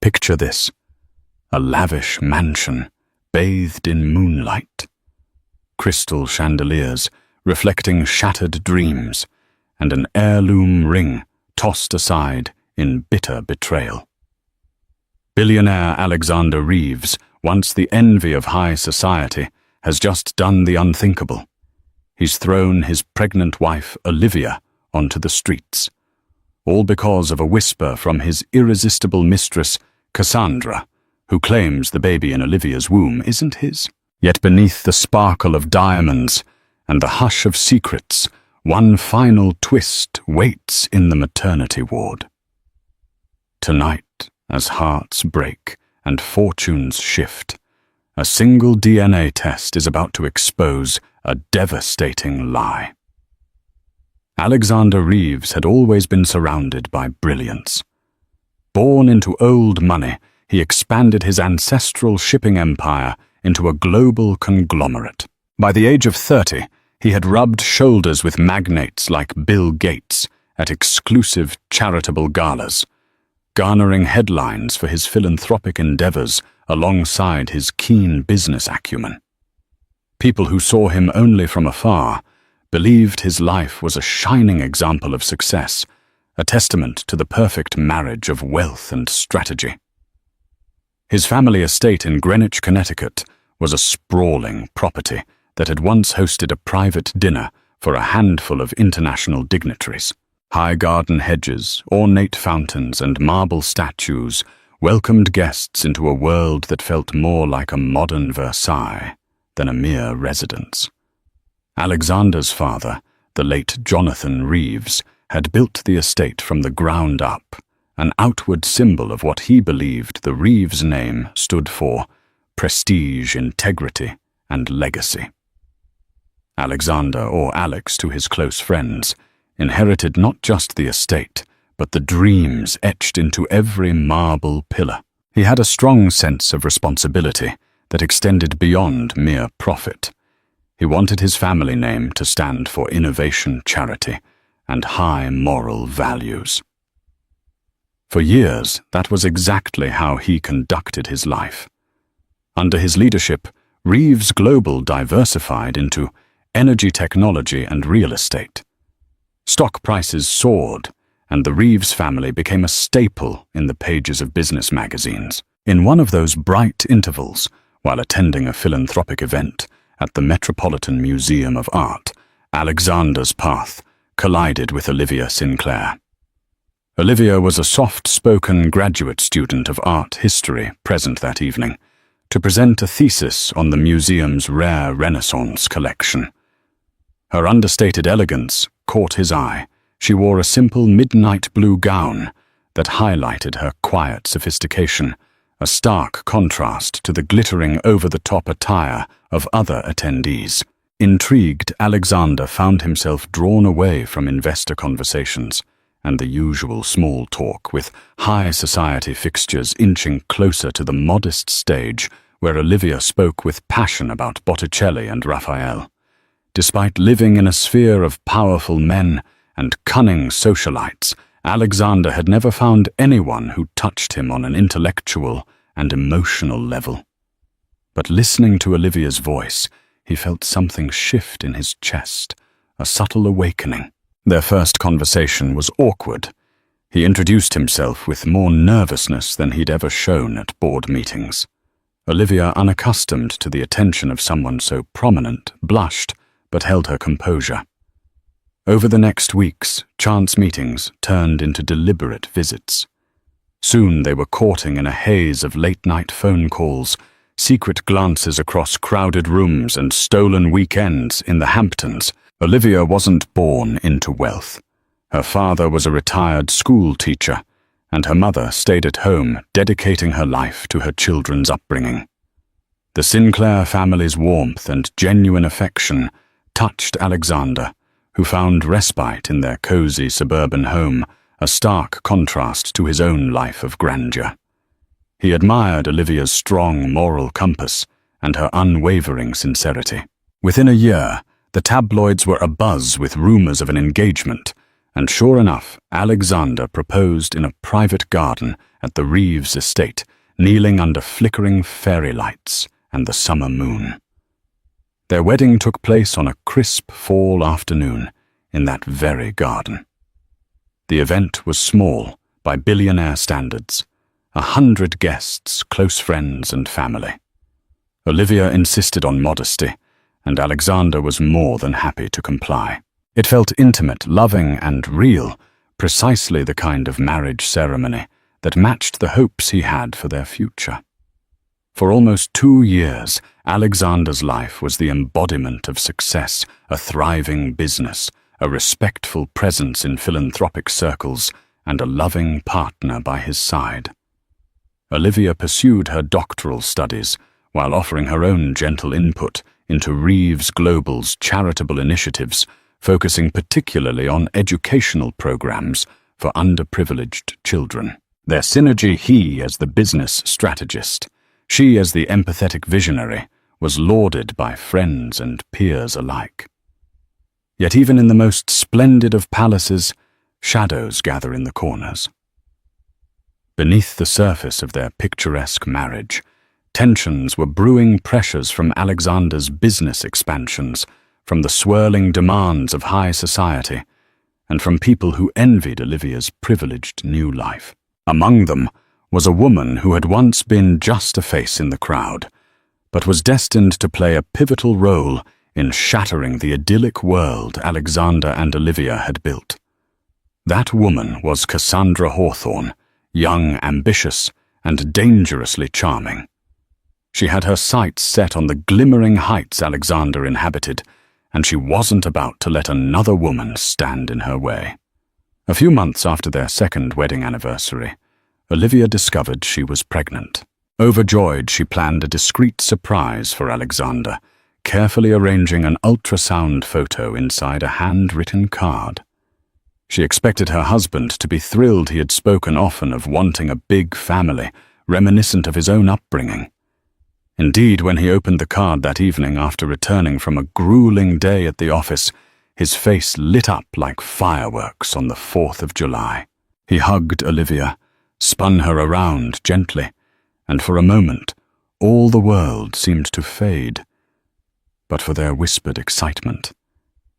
Picture this: a lavish mansion bathed in moonlight, crystal chandeliers reflecting shattered dreams, and an heirloom ring tossed aside in bitter betrayal. Billionaire Alexander Reeves, once the envy of high society, has just done the unthinkable. He's thrown his pregnant wife, Olivia, onto the streets, all because of a whisper from his irresistible mistress, Cassandra, who claims the baby in Olivia's womb isn't his. Yet beneath the sparkle of diamonds and the hush of secrets, one final twist waits in the maternity ward. Tonight, as hearts break and fortunes shift, a single DNA test is about to expose a devastating lie. Alexander Reeves had always been surrounded by brilliance. Born into old money, he expanded his ancestral shipping empire into a global conglomerate. By the age of 30, he had rubbed shoulders with magnates like Bill Gates at exclusive charitable galas, garnering headlines for his philanthropic endeavors alongside his keen business acumen. People who saw him only from afar believed his life was a shining example of success, a testament to the perfect marriage of wealth and strategy. His family estate in Greenwich, Connecticut, was a sprawling property that had once hosted a private dinner for a handful of international dignitaries. High garden hedges, ornate fountains, and marble statues welcomed guests into a world that felt more like a modern Versailles than a mere residence. Alexander's father, the late Jonathan Reeves, had built the estate from the ground up, an outward symbol of what he believed the Reeves name stood for: prestige, integrity, and legacy. Alexander, or Alex to his close friends, inherited not just the estate, but the dreams etched into every marble pillar. He had a strong sense of responsibility that extended beyond mere profit. He wanted his family name to stand for innovation, charity, and high moral values. For years, that was exactly how he conducted his life. Under his leadership, Reeves Global diversified into energy technology and real estate. Stock prices soared, and the Reeves family became a staple in the pages of business magazines. In one of those bright intervals, while attending a philanthropic event at the Metropolitan Museum of Art, Alexander's path collided with Olivia Sinclair. Olivia was a soft-spoken graduate student of art history present that evening to present a thesis on the museum's rare Renaissance collection. Her understated elegance caught his eye. She wore a simple midnight blue gown that highlighted her quiet sophistication, a stark contrast to the glittering over-the-top attire of other attendees. Intrigued, Alexander found himself drawn away from investor conversations and the usual small talk, with high society fixtures inching closer to the modest stage where Olivia spoke with passion about Botticelli and Raphael. Despite living in a sphere of powerful men and cunning socialites, Alexander had never found anyone who touched him on an intellectual and emotional level. But listening to Olivia's voice, he felt something shift in his chest, a subtle awakening. Their first conversation was awkward. He introduced himself with more nervousness than he'd ever shown at board meetings. Olivia, unaccustomed to the attention of someone so prominent, blushed but held her composure. Over the next weeks, chance meetings turned into deliberate visits. Soon they were courting in a haze of late-night phone calls, secret glances across crowded rooms, and stolen weekends in the Hamptons. Olivia wasn't born into wealth. Her father was a retired school teacher, and her mother stayed at home, dedicating her life to her children's upbringing. The Sinclair family's warmth and genuine affection touched Alexander, who found respite in their cozy suburban home, a stark contrast to his own life of grandeur. He admired Olivia's strong moral compass and her unwavering sincerity. Within a year, the tabloids were abuzz with rumors of an engagement, And sure enough, Alexander proposed in a private garden at the Reeves estate, kneeling under flickering fairy lights and the summer moon. Their wedding took place on a crisp fall afternoon in that very garden. The event was small by Billionaire standards, 100 guests, close friends and family. Olivia insisted on modesty, and Alexander was more than happy to comply. It felt intimate, loving and real, precisely the kind of marriage ceremony that matched the hopes he had for their future. For almost 2 years, Alexander's life was the embodiment of success, a thriving business, a respectful presence in philanthropic circles, and a loving partner by his side. Olivia pursued her doctoral studies while offering her own gentle input into Reeves Global's charitable initiatives, focusing particularly on educational programs for underprivileged children. Their synergy, he as the business strategist, she as the empathetic visionary, was lauded by friends and peers alike. Yet even in the most splendid of palaces, shadows gather in the corners. Beneath the surface of their picturesque marriage, tensions were brewing, pressures from Alexander's business expansions, from the swirling demands of high society, and from people who envied Olivia's privileged new life. Among them was a woman who had once been just a face in the crowd, but was destined to play a pivotal role in shattering the idyllic world Alexander and Olivia had built. That woman was Cassandra Hawthorne, young, ambitious, and dangerously charming. She had her sights set on the glimmering heights Alexander inhabited, and she wasn't about to let another woman stand in her way. A few months after their second wedding anniversary, Olivia discovered she was pregnant. Overjoyed, she planned a discreet surprise for Alexander, carefully arranging an ultrasound photo inside a handwritten card. She expected her husband to be thrilled. He had spoken often of wanting a big family, reminiscent of his own upbringing. Indeed, when he opened the card that evening after returning from a grueling day at the office, his face lit up like fireworks on the 4th of July. He hugged Olivia, spun her around gently, and for a moment, all the world seemed to fade, but for their whispered excitement.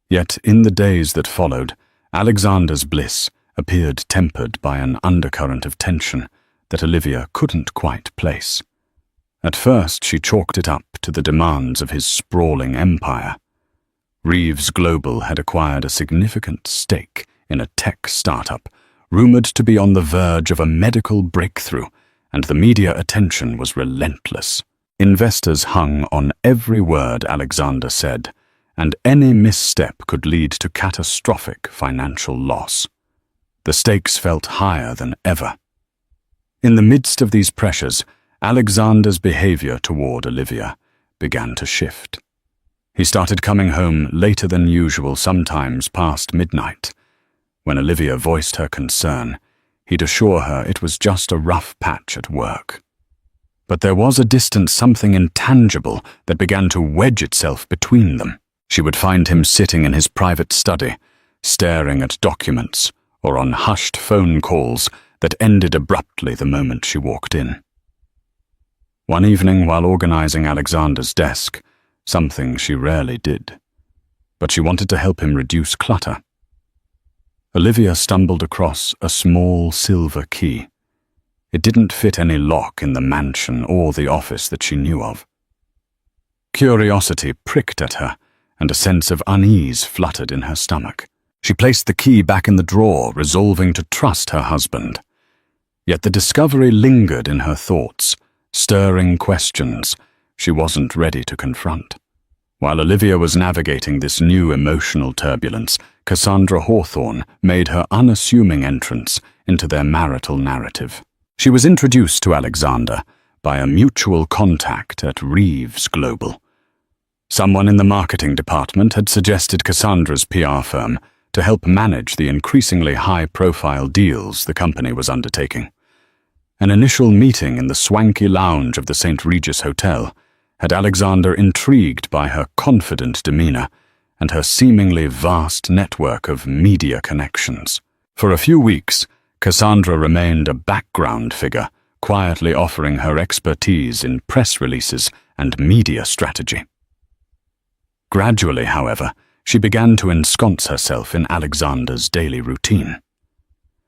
Yet in the days that followed, Alexander's bliss appeared tempered by an undercurrent of tension that Olivia couldn't quite place. At first, she chalked it up to the demands of his sprawling empire. Reeves Global had acquired a significant stake in a tech startup, rumored to be on the verge of a medical breakthrough, and the media attention was relentless. Investors hung on every word Alexander said, and any misstep could lead to catastrophic financial loss. The stakes felt higher than ever. In the midst of these pressures, Alexander's behavior toward Olivia began to shift. He started coming home later than usual, sometimes past midnight. When Olivia voiced her concern, he'd assure her it was just a rough patch at work. But there was a distant something intangible that began to wedge itself between them. She would find him sitting in his private study, staring at documents or on hushed phone calls that ended abruptly the moment she walked in. One evening, while organizing Alexander's desk, something she rarely did, but she wanted to help him reduce clutter, Olivia stumbled across a small silver key. It didn't fit any lock in the mansion or the office that she knew of. Curiosity pricked at her, and a sense of unease fluttered in her stomach. She placed the key back in the drawer, resolving to trust her husband. Yet the discovery lingered in her thoughts, stirring questions she wasn't ready to confront. While Olivia was navigating this new emotional turbulence, Cassandra Hawthorne made her unassuming entrance into their marital narrative. She was introduced to Alexander by a mutual contact at Reeves Global. Someone in the marketing department had suggested Cassandra's PR firm to help manage the increasingly high-profile deals the company was undertaking. An initial meeting in the swanky lounge of the St. Regis Hotel had Alexander intrigued by her confident demeanor and her seemingly vast network of media connections. For a few weeks, Cassandra remained a background figure, quietly offering her expertise in press releases and media strategy. Gradually, however, she began to ensconce herself in Alexander's daily routine.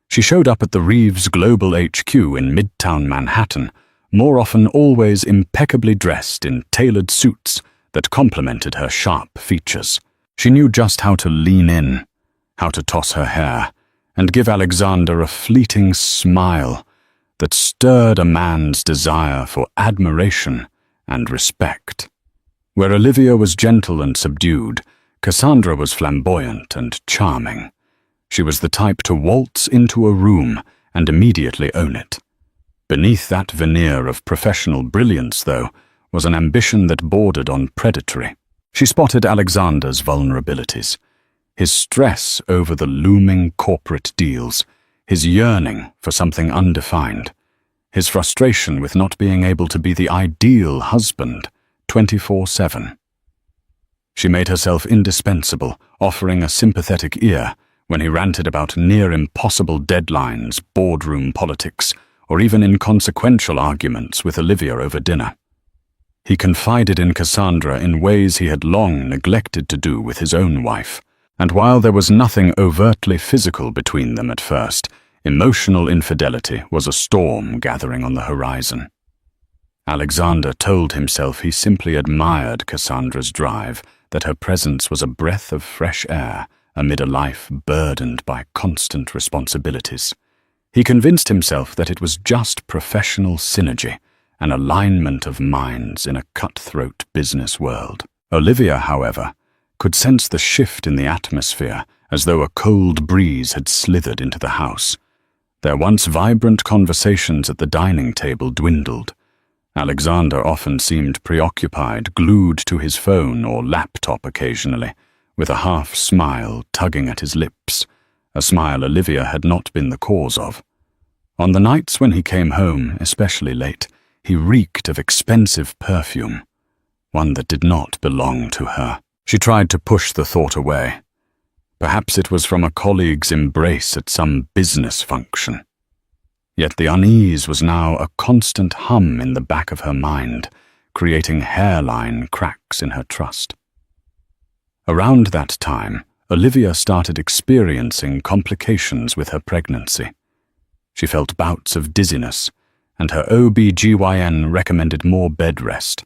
She showed up at the Reeves Global HQ in Midtown Manhattan, more often always impeccably dressed in tailored suits that complemented her sharp features. She knew just how to lean in, how to toss her hair, and give Alexander a fleeting smile that stirred a man's desire for admiration and respect. Where Olivia was gentle and subdued, Cassandra was flamboyant and charming. She was the type to waltz into a room and immediately own it. Beneath that veneer of professional brilliance, though, was an ambition that bordered on predatory. She spotted Alexander's vulnerabilities, his stress over the looming corporate deals, his yearning for something undefined, his frustration with not being able to be the ideal husband 24/7. She made herself indispensable, offering a sympathetic ear when he ranted about near-impossible deadlines, boardroom politics, or even inconsequential arguments with Olivia over dinner. He confided in Cassandra in ways he had long neglected to do with his own wife, and while there was nothing overtly physical between them at first, emotional infidelity was a storm gathering on the horizon. Alexander told himself he simply admired Cassandra's drive, that her presence was a breath of fresh air amid a life burdened by constant responsibilities. He convinced himself that it was just professional synergy, an alignment of minds in a cutthroat business world. Olivia, however, could sense the shift in the atmosphere as though a cold breeze had slithered into the house. Their once vibrant conversations at the dining table dwindled. Alexander often seemed preoccupied, glued to his phone or laptop occasionally, with a half-smile tugging at his lips, a smile Olivia had not been the cause of. On the nights when he came home, especially late, he reeked of expensive perfume, one that did not belong to her. She tried to push the thought away. Perhaps it was from a colleague's embrace at some business function. Yet the unease was now a constant hum in the back of her mind, creating hairline cracks in her trust. Around that time, Olivia started experiencing complications with her pregnancy. She felt bouts of dizziness, and her OB/GYN recommended more bed rest.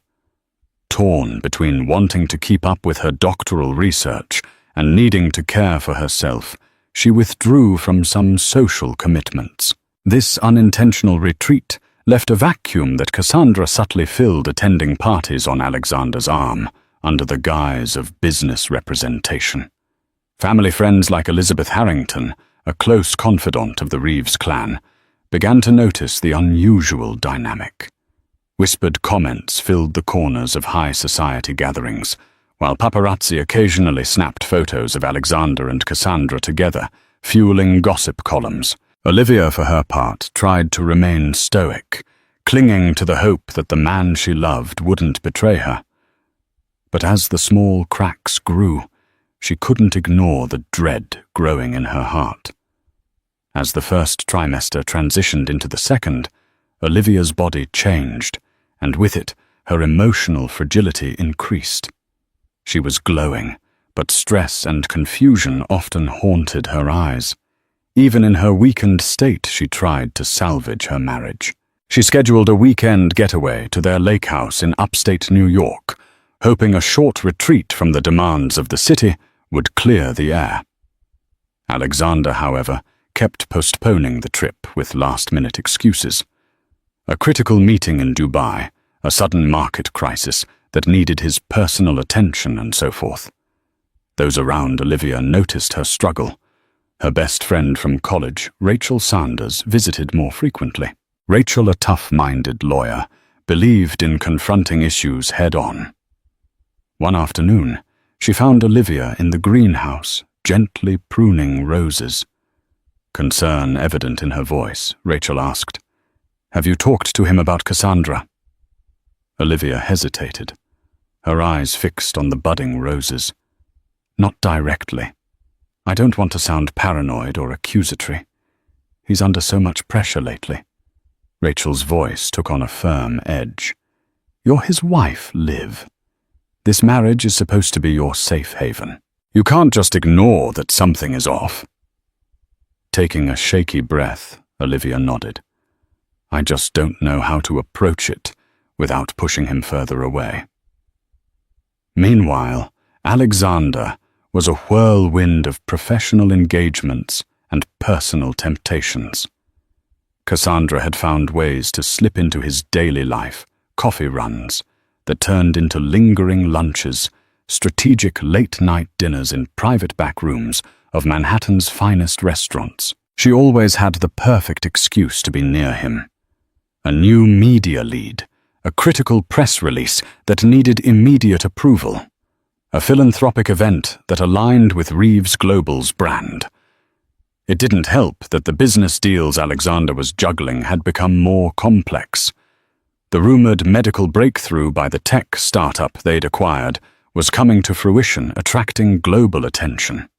Torn between wanting to keep up with her doctoral research and needing to care for herself, she withdrew from some social commitments. This unintentional retreat left a vacuum that Cassandra subtly filled attending parties on Alexander's arm, under the guise of business representation. Family friends like Elizabeth Harrington, a close confidant of the Reeves clan, began to notice the unusual dynamic. Whispered comments filled the corners of high society gatherings, while paparazzi occasionally snapped photos of Alexander and Cassandra together, fueling gossip columns. Olivia, for her part, tried to remain stoic, clinging to the hope that the man she loved wouldn't betray her. But as the small cracks grew, she couldn't ignore the dread growing in her heart. As the first trimester transitioned into the second, Olivia's body changed, and with it, her emotional fragility increased. She was glowing, but stress and confusion often haunted her eyes. Even in her weakened state, she tried to salvage her marriage. She scheduled a weekend getaway to their lake house in upstate New York, hoping a short retreat from the demands of the city would clear the air. Alexander, however, kept postponing the trip with last-minute excuses. A critical meeting in Dubai, a sudden market crisis that needed his personal attention, and so forth. Those around Olivia noticed her struggle. Her best friend from college, Rachel Sanders, visited more frequently. Rachel, a tough-minded lawyer, believed in confronting issues head-on. One afternoon, she found Olivia in the greenhouse, gently pruning roses. Concern evident in her voice, Rachel asked, "Have you talked to him about Cassandra?" Olivia hesitated, her eyes fixed on the budding roses. Not directly. I don't want to sound paranoid or accusatory. He's under so much pressure lately. Rachel's voice took on a firm edge. You're his wife, Liv. This marriage is supposed to be your safe haven. You can't just ignore that something is off. Taking a shaky breath, Olivia nodded. I just don't know how to approach it without pushing him further away. Meanwhile, Alexander was a whirlwind of professional engagements and personal temptations. Cassandra had found ways to slip into his daily life, coffee runs that turned into lingering lunches, strategic late-night dinners in private back rooms of Manhattan's finest restaurants. She always had the perfect excuse to be near him. A new media lead, a critical press release that needed immediate approval, a philanthropic event that aligned with Reeves Global's brand. It didn't help that the business deals Alexander was juggling had become more complex. The rumored medical breakthrough by the tech startup they'd acquired was coming to fruition, attracting global attention.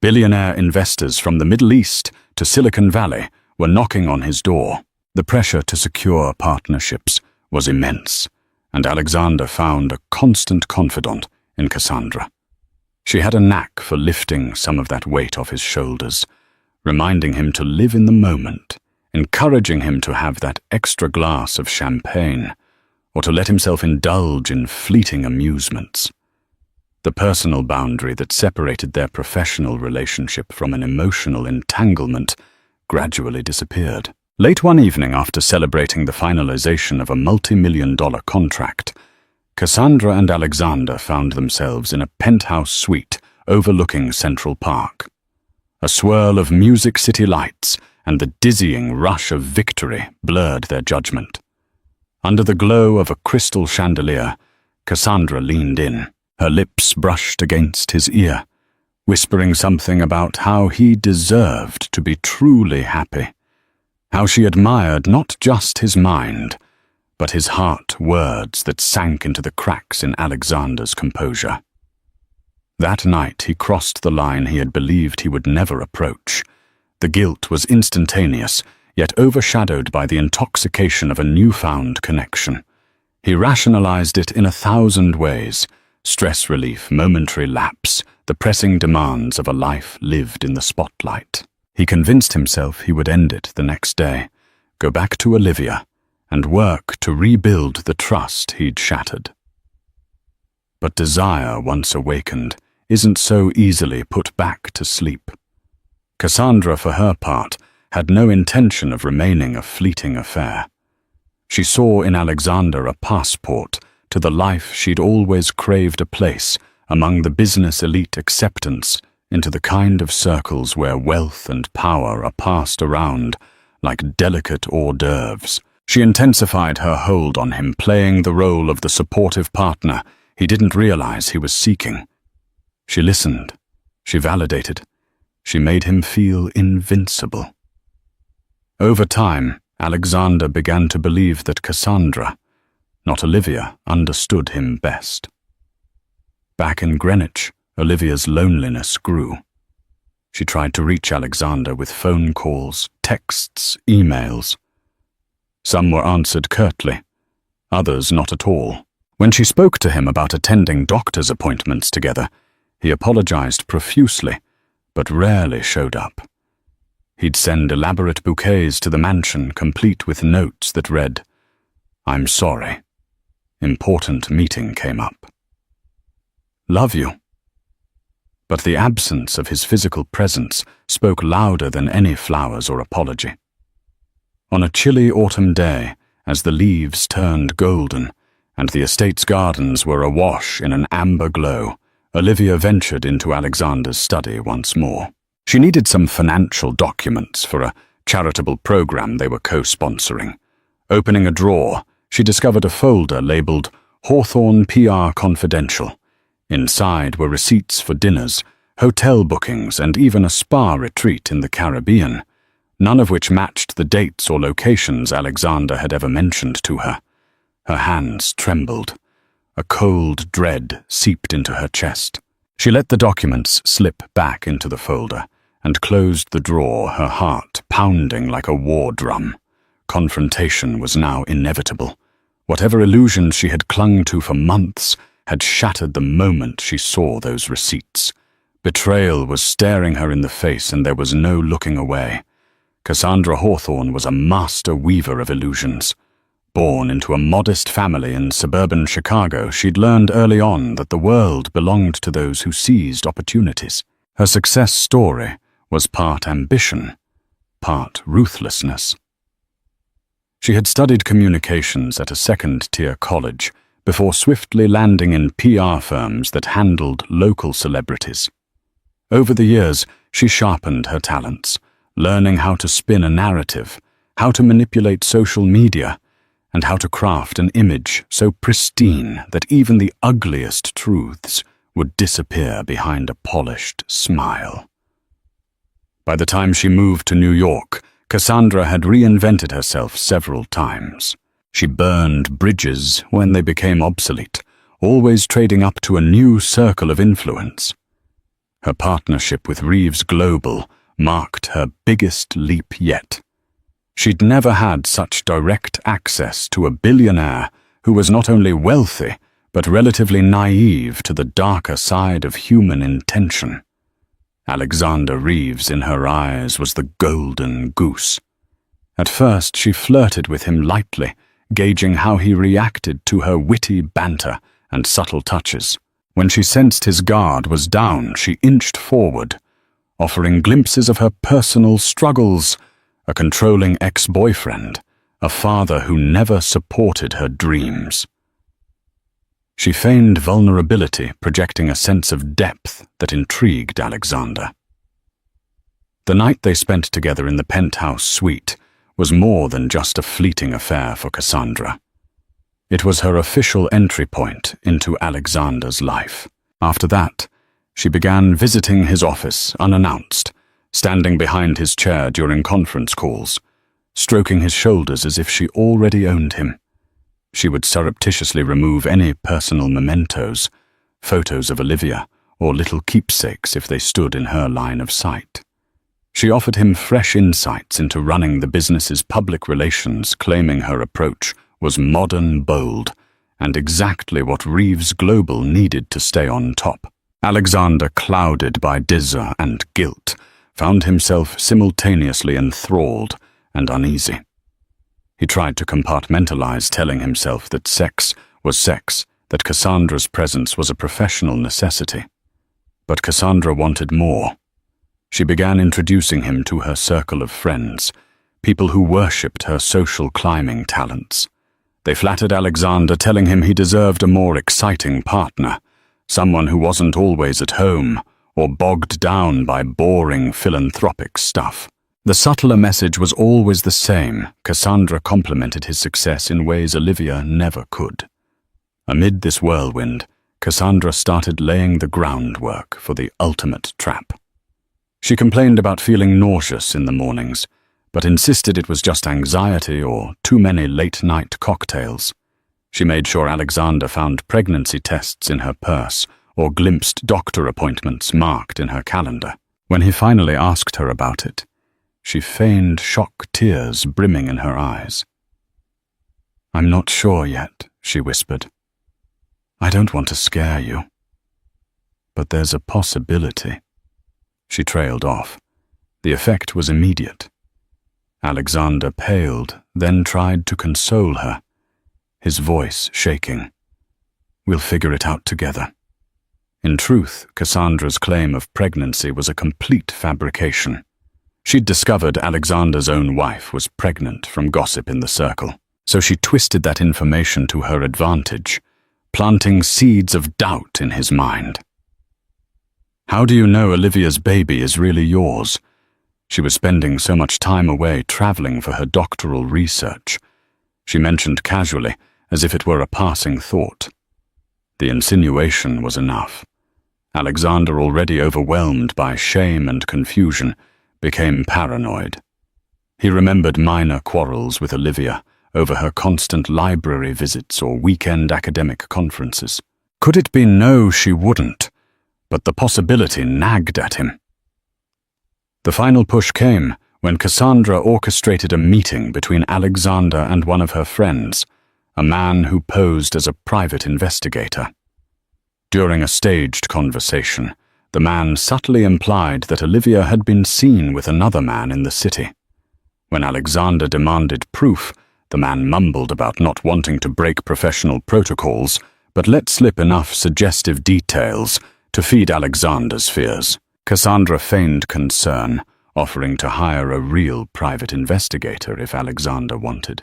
Billionaire investors from the Middle East to Silicon Valley were knocking on his door. The pressure to secure partnerships was immense, and Alexander found a constant confidant in Cassandra. She had a knack for lifting some of that weight off his shoulders, reminding him to live in the moment, encouraging him to have that extra glass of champagne, or to let himself indulge in fleeting amusements. The personal boundary that separated their professional relationship from an emotional entanglement gradually disappeared. Late one evening, after celebrating the finalization of a multi-million-dollar contract, Cassandra and Alexander found themselves in a penthouse suite overlooking Central Park. A swirl of Music City lights and the dizzying rush of victory blurred their judgment. Under the glow of a crystal chandelier, Cassandra leaned in, her lips brushed against his ear, whispering something about how he deserved to be truly happy, how she admired not just his mind, but his heart words that sank into the cracks in Alexander's composure. That night he crossed the line he had believed he would never approach. The guilt was instantaneous, yet overshadowed by the intoxication of a newfound connection. He rationalized it in 1,000 ways: stress relief, momentary lapse, the pressing demands of a life lived in the spotlight. He convinced himself he would end it the next day, go back to Olivia, and work to rebuild the trust he'd shattered. But desire, once awakened, isn't so easily put back to sleep. Cassandra, for her part, had no intention of remaining a fleeting affair. She saw in Alexander a passport to the life she'd always craved a place among the business elite, acceptance into the kind of circles where wealth and power are passed around like delicate hors d'oeuvres. She intensified her hold on him, playing the role of the supportive partner he didn't realize he was seeking. She listened, she validated, she made him feel invincible. Over time, Alexander began to believe that Cassandra, not Olivia, understood him best. Back in Greenwich, Olivia's loneliness grew. She tried to reach Alexander with phone calls, texts, emails. Some were answered curtly, others not at all. When she spoke to him about attending doctor's appointments together, he apologized profusely, but rarely showed up. He'd send elaborate bouquets to the mansion, complete with notes that read, "I'm sorry. Important meeting came up. Love you." But the absence of his physical presence spoke louder than any flowers or apology. On a chilly autumn day, as the leaves turned golden and the estate's gardens were awash in an amber glow, Olivia ventured into Alexander's study once more. She needed some financial documents for a charitable program they were co-sponsoring. Opening a drawer, she discovered a folder labeled Hawthorne PR Confidential. Inside were receipts for dinners, hotel bookings, and even a spa retreat in the Caribbean, none of which matched the dates or locations Alexander had ever mentioned to her. Her hands trembled. A cold dread seeped into her chest. She let the documents slip back into the folder and closed the drawer, her heart pounding like a war drum. Confrontation was now inevitable. Whatever illusions she had clung to for months had shattered the moment she saw those receipts. Betrayal was staring her in the face, and there was no looking away. Cassandra Hawthorne was a master weaver of illusions. Born into a modest family in suburban Chicago, she'd learned early on that the world belonged to those who seized opportunities. Her success story was part ambition, part ruthlessness. She had studied communications at a second-tier college before swiftly landing in PR firms that handled local celebrities. Over the years, she sharpened her talents, learning how to spin a narrative, how to manipulate social media, and how to craft an image so pristine that even the ugliest truths would disappear behind a polished smile. By the time she moved to New York, Cassandra had reinvented herself several times. She burned bridges when they became obsolete, always trading up to a new circle of influence. Her partnership with Reeves Global marked her biggest leap yet. She'd never had such direct access to a billionaire who was not only wealthy, but relatively naive to the darker side of human intention. Alexander Reeves in her eyes was the golden goose. At first she flirted with him lightly, gauging how he reacted to her witty banter and subtle touches. When she sensed his guard was down, she inched forward, offering glimpses of her personal struggles, a controlling ex-boyfriend, a father who never supported her dreams. She feigned vulnerability, projecting a sense of depth that intrigued Alexander. The night they spent together in the penthouse suite was more than just a fleeting affair for Cassandra. It was her official entry point into Alexander's life. After that, she began visiting his office unannounced, standing behind his chair during conference calls, stroking his shoulders as if she already owned him. She would surreptitiously remove any personal mementos, photos of Olivia, or little keepsakes if they stood in her line of sight. She offered him fresh insights into running the business's public relations, claiming her approach was modern, bold, and exactly what Reeves Global needed to stay on top. Alexander, clouded by dizzer and guilt, found himself simultaneously enthralled and uneasy. He tried to compartmentalize, telling himself that sex was sex, that Cassandra's presence was a professional necessity. But Cassandra wanted more. She began introducing him to her circle of friends, people who worshipped her social climbing talents. They flattered Alexander, telling him he deserved a more exciting partner, someone who wasn't always at home or bogged down by boring philanthropic stuff. The subtler message was always the same. Cassandra complimented his success in ways Olivia never could. Amid this whirlwind, Cassandra started laying the groundwork for the ultimate trap. She complained about feeling nauseous in the mornings, but insisted it was just anxiety or too many late-night cocktails. She made sure Alexander found pregnancy tests in her purse or glimpsed doctor appointments marked in her calendar. When he finally asked her about it, she feigned shock tears brimming in her eyes. "I'm not sure yet," she whispered. "I don't want to scare you. But there's a possibility." She trailed off. The effect was immediate. Alexander paled, then tried to console her, his voice shaking. "We'll figure it out together." In truth, Cassandra's claim of pregnancy was a complete fabrication. She'd discovered Alexander's own wife was pregnant from gossip in the circle, so she twisted that information to her advantage, planting seeds of doubt in his mind. "How do you know Olivia's baby is really yours?" She was spending so much time away traveling for her doctoral research. She mentioned casually, as if it were a passing thought. The insinuation was enough. Alexander, already overwhelmed by shame and confusion, became paranoid. He remembered minor quarrels with Olivia over her constant library visits or weekend academic conferences. Could it be no, she wouldn't, but the possibility nagged at him. The final push came when Cassandra orchestrated a meeting between Alexander and one of her friends, a man who posed as a private investigator. During a staged conversation, the man subtly implied that Olivia had been seen with another man in the city. When Alexander demanded proof, the man mumbled about not wanting to break professional protocols, but let slip enough suggestive details to feed Alexander's fears. Cassandra feigned concern, offering to hire a real private investigator if Alexander wanted.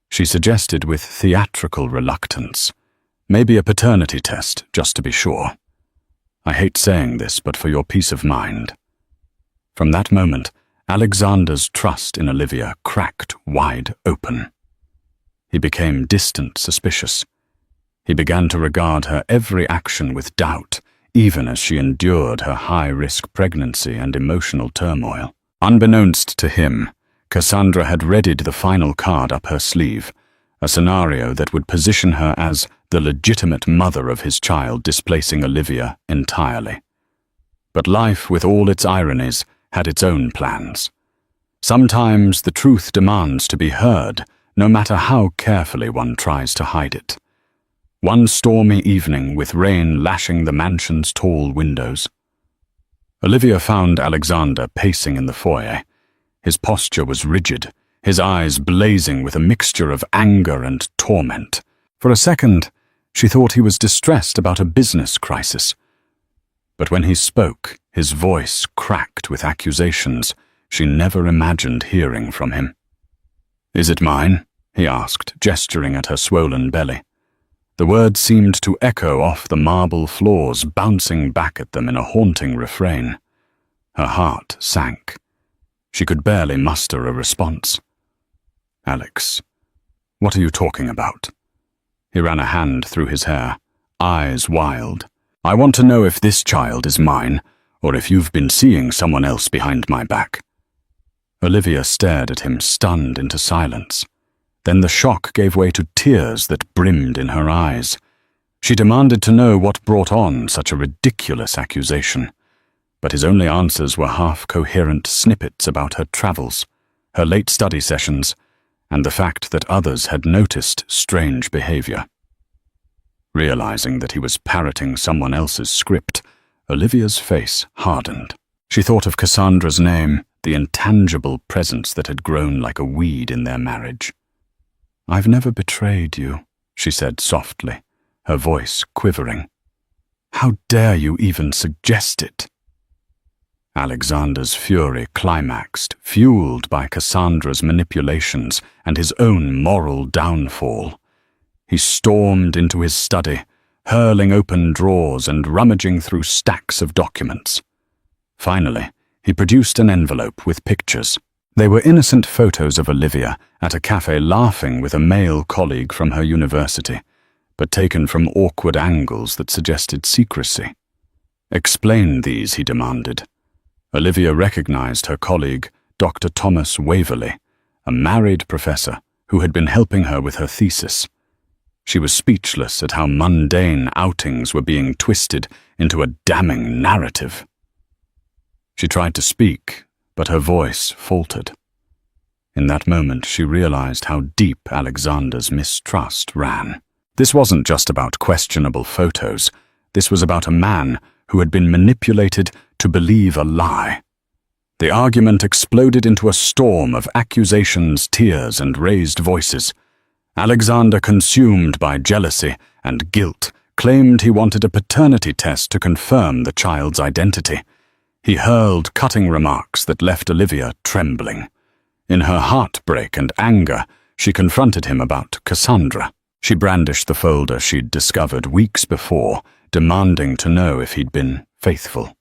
She suggested with theatrical reluctance, maybe a paternity test, just to be sure. I hate saying this, but for your peace of mind. From that moment, Alexander's trust in Olivia cracked wide open. He became distant suspicious. He began to regard her every action with doubt, even as she endured her high-risk pregnancy and emotional turmoil. Unbeknownst to him, Cassandra had readied the final card up her sleeve, a scenario that would position her as the legitimate mother of his child, displacing Olivia entirely. But life, with all its ironies, had its own plans. Sometimes the truth demands to be heard, no matter how carefully one tries to hide it. One stormy evening, with rain lashing the mansion's tall windows, Olivia found Alexander pacing in the foyer. His posture was rigid, his eyes blazing with a mixture of anger and torment. For a second, she thought he was distressed about a business crisis. But when he spoke, his voice cracked with accusations she never imagined hearing from him. "Is it mine?" he asked, gesturing at her swollen belly. The words seemed to echo off the marble floors, bouncing back at them in a haunting refrain. Her heart sank. She could barely muster a response. "Alex, what are you talking about?" He ran a hand through his hair, eyes wild. "I want to know if this child is mine, or if you've been seeing someone else behind my back." Olivia stared at him, stunned into silence. Then the shock gave way to tears that brimmed in her eyes. She demanded to know what brought on such a ridiculous accusation. But his only answers were half-coherent snippets about her travels, her late study sessions, and the fact that others had noticed strange behavior. Realizing that he was parroting someone else's script, Olivia's face hardened. She thought of Cassandra's name, the intangible presence that had grown like a weed in their marriage. "I've never betrayed you," she said softly, her voice quivering. "How dare you even suggest it?" Alexander's fury climaxed, fueled by Cassandra's manipulations and his own moral downfall. He stormed into his study, hurling open drawers and rummaging through stacks of documents. Finally, he produced an envelope with pictures. They were innocent photos of Olivia at a cafe laughing with a male colleague from her university, but taken from awkward angles that suggested secrecy. "Explain these," he demanded. Olivia recognized her colleague, Dr. Thomas Waverley, a married professor who had been helping her with her thesis. She was speechless at how mundane outings were being twisted into a damning narrative. She tried to speak, but her voice faltered. In that moment, she realized how deep Alexander's mistrust ran. This wasn't just about questionable photos. This was about a man who had been manipulated to believe a lie. The argument exploded into a storm of accusations, tears, and raised voices. Alexander, consumed by jealousy and guilt, claimed he wanted a paternity test to confirm the child's identity. He hurled cutting remarks that left Olivia trembling. In her heartbreak and anger, she confronted him about Cassandra. She brandished the folder she'd discovered weeks before, demanding to know if he'd been faithful.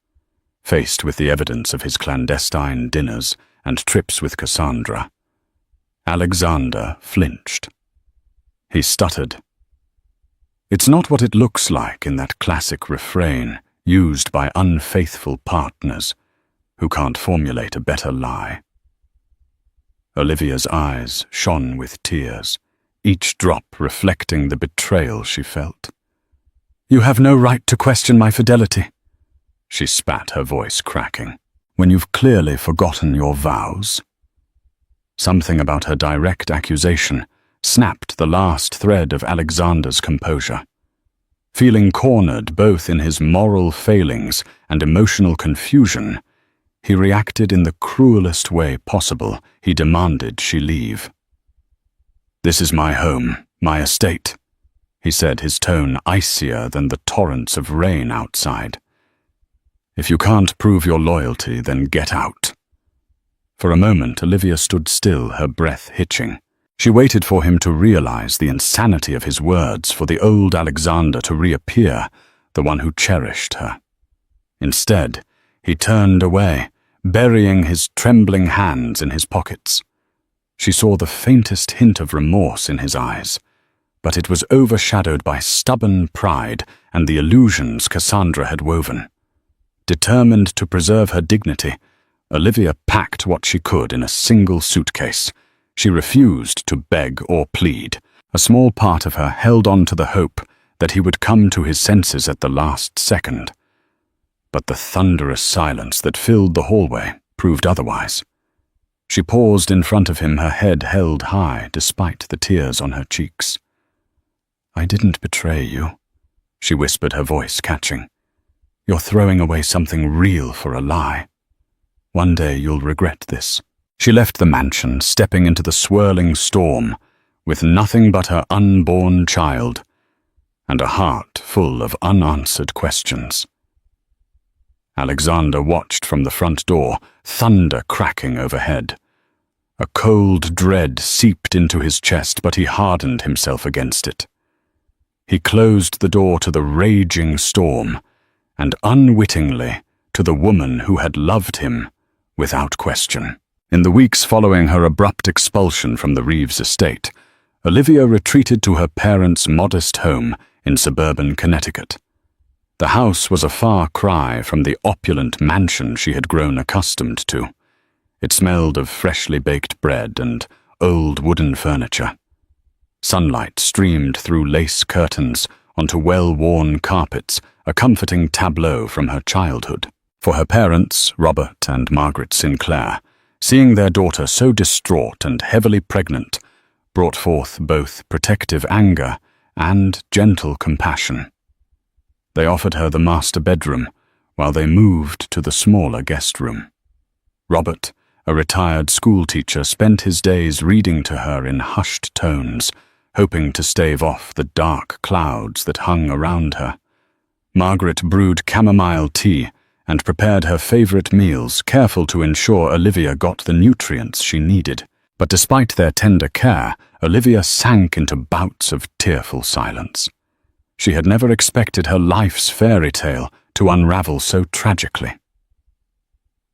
Faced with the evidence of his clandestine dinners and trips with Cassandra, Alexander flinched. He stuttered. "It's not what it looks like in that classic refrain used by unfaithful partners who can't formulate a better lie." Olivia's eyes shone with tears, each drop reflecting the betrayal she felt. "You have no right to question my fidelity," she spat, her voice cracking. When you've clearly forgotten your vows? Something about her direct accusation snapped the last thread of Alexander's composure. Feeling cornered both in his moral failings and emotional confusion, he reacted in the cruelest way possible. He demanded she leave. "This is my home, my estate," he said, his tone icier than the torrents of rain outside. "If you can't prove your loyalty, then get out." For a moment, Olivia stood still, her breath hitching. She waited for him to realize the insanity of his words, for the old Alexander to reappear, the one who cherished her. Instead, he turned away, burying his trembling hands in his pockets. She saw the faintest hint of remorse in his eyes, but it was overshadowed by stubborn pride and the illusions Cassandra had woven. Determined to preserve her dignity, Olivia packed what she could in a single suitcase. She refused to beg or plead. A small part of her held on to the hope that he would come to his senses at the last second. But the thunderous silence that filled the hallway proved otherwise. She paused in front of him, her head held high despite the tears on her cheeks. "I didn't betray you," she whispered, her voice catching. "You're throwing away something real for a lie. One day you'll regret this." She left the mansion, stepping into the swirling storm, with nothing but her unborn child, and a heart full of unanswered questions. Alexander watched from the front door, thunder cracking overhead. A cold dread seeped into his chest, but he hardened himself against it. He closed the door to the raging storm, and unwittingly to the woman who had loved him without question. In the weeks following her abrupt expulsion from the Reeves estate, Olivia retreated to her parents' modest home in suburban Connecticut. The house was a far cry from the opulent mansion she had grown accustomed to. It smelled of freshly baked bread and old wooden furniture. Sunlight streamed through lace curtains onto well-worn carpets, a comforting tableau from her childhood. For her parents, Robert and Margaret Sinclair, seeing their daughter so distraught and heavily pregnant brought forth both protective anger and gentle compassion. They offered her the master bedroom while they moved to the smaller guest room. Robert, a retired schoolteacher, spent his days reading to her in hushed tones, hoping to stave off the dark clouds that hung around her. Margaret brewed chamomile tea and prepared her favorite meals, careful to ensure Olivia got the nutrients she needed. But despite their tender care, Olivia sank into bouts of tearful silence. She had never expected her life's fairy tale to unravel so tragically.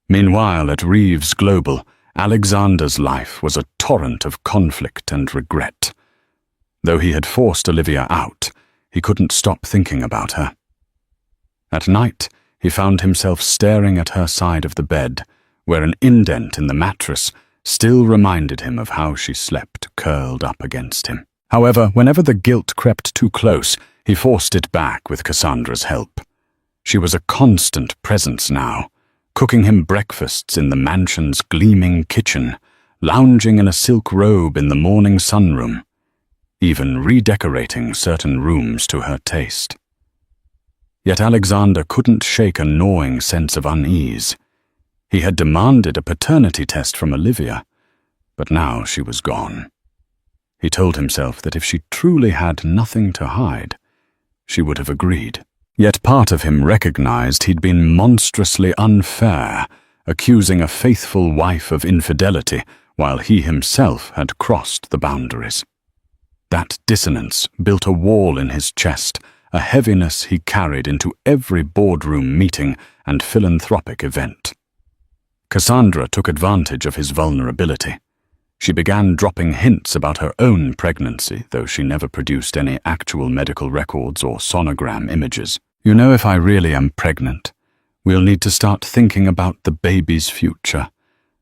Meanwhile, at Reeves Global, Alexander's life was a torrent of conflict and regret. Though he had forced Olivia out, he couldn't stop thinking about her. At night, he found himself staring at her side of the bed, where an indent in the mattress still reminded him of how she slept curled up against him. However, whenever the guilt crept too close, he forced it back with Cassandra's help. She was a constant presence now, cooking him breakfasts in the mansion's gleaming kitchen, lounging in a silk robe in the morning sunroom, even redecorating certain rooms to her taste. Yet Alexander couldn't shake a gnawing sense of unease. He had demanded a paternity test from Olivia, but now she was gone. He told himself that if she truly had nothing to hide, she would have agreed. Yet part of him recognized he'd been monstrously unfair, accusing a faithful wife of infidelity while he himself had crossed the boundaries. That dissonance built a wall in his chest, a heaviness he carried into every boardroom meeting and philanthropic event. Cassandra took advantage of his vulnerability. She began dropping hints about her own pregnancy, though she never produced any actual medical records or sonogram images. "You know, if I really am pregnant, we'll need to start thinking about the baby's future,"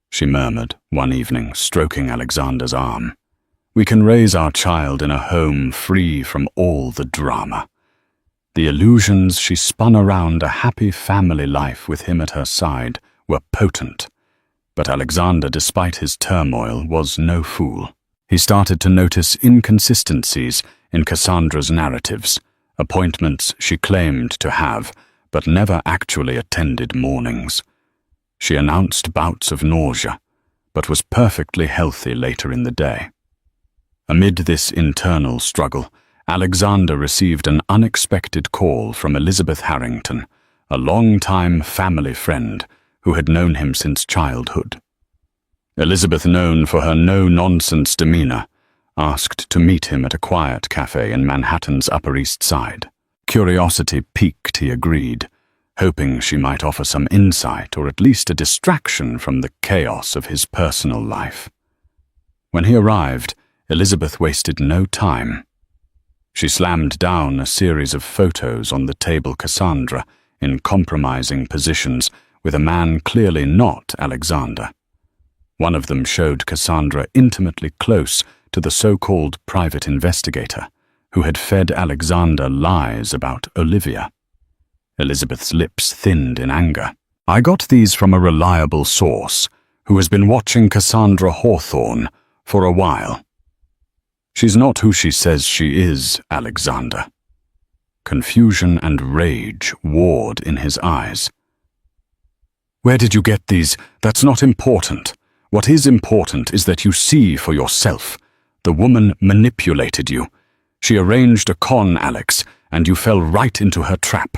she murmured one evening, stroking Alexander's arm. "We can raise our child in a home free from all the drama." The The illusions she spun around a happy family life with him at her side were potent. But Alexander, despite his turmoil, was no fool. He started to notice inconsistencies in Cassandra's narratives, appointments she claimed to have, but never actually attended mornings. She announced bouts of nausea, but was perfectly healthy later in the day. Amid this internal struggle, Alexander received an unexpected call from Elizabeth Harrington, a long-time family friend who had known him since childhood. Elizabeth, known for her no-nonsense demeanor, asked to meet him at a quiet cafe in Manhattan's Upper East Side. Curiosity piqued, he agreed, hoping she might offer some insight or at least a distraction from the chaos of his personal life. When he arrived, Elizabeth wasted no time. She slammed down a series of photos on the table Cassandra in compromising positions with a man clearly not Alexander. One of them showed Cassandra intimately close to the so-called private investigator who had fed Alexander lies about Olivia. Elizabeth's lips thinned in anger. "I got these from a reliable source who has been watching Cassandra Hawthorne for a while. She's not who she says she is, Alexander." Confusion and rage warred in his eyes. "Where did you get these? That's not important. What is important is that you see for yourself. The woman manipulated you. She arranged a con, Alex, and you fell right into her trap.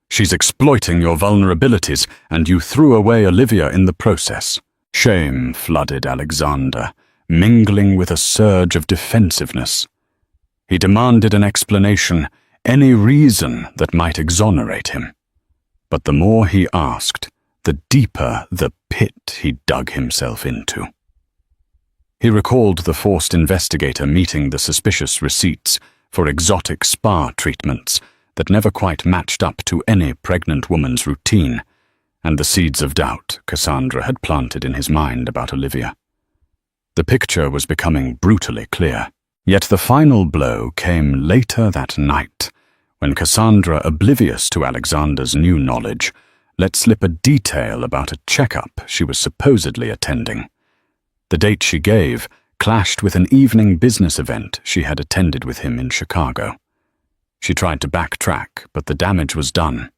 She's exploiting your vulnerabilities, and you threw away Olivia in the process." Shame flooded Alexander, mingling with a surge of defensiveness. He demanded an explanation, any reason that might exonerate him. But the more he asked, the deeper the pit he dug himself into. He recalled the forced investigator meeting the suspicious receipts for exotic spa treatments that never quite matched up to any pregnant woman's routine, and the seeds of doubt Cassandra had planted in his mind about Olivia. The picture was becoming brutally clear. Yet the final blow came later that night, when Cassandra, oblivious to Alexander's new knowledge, let slip a detail about a checkup she was supposedly attending. The date she gave clashed with an evening business event she had attended with him in Chicago. She tried to backtrack, but the damage was done.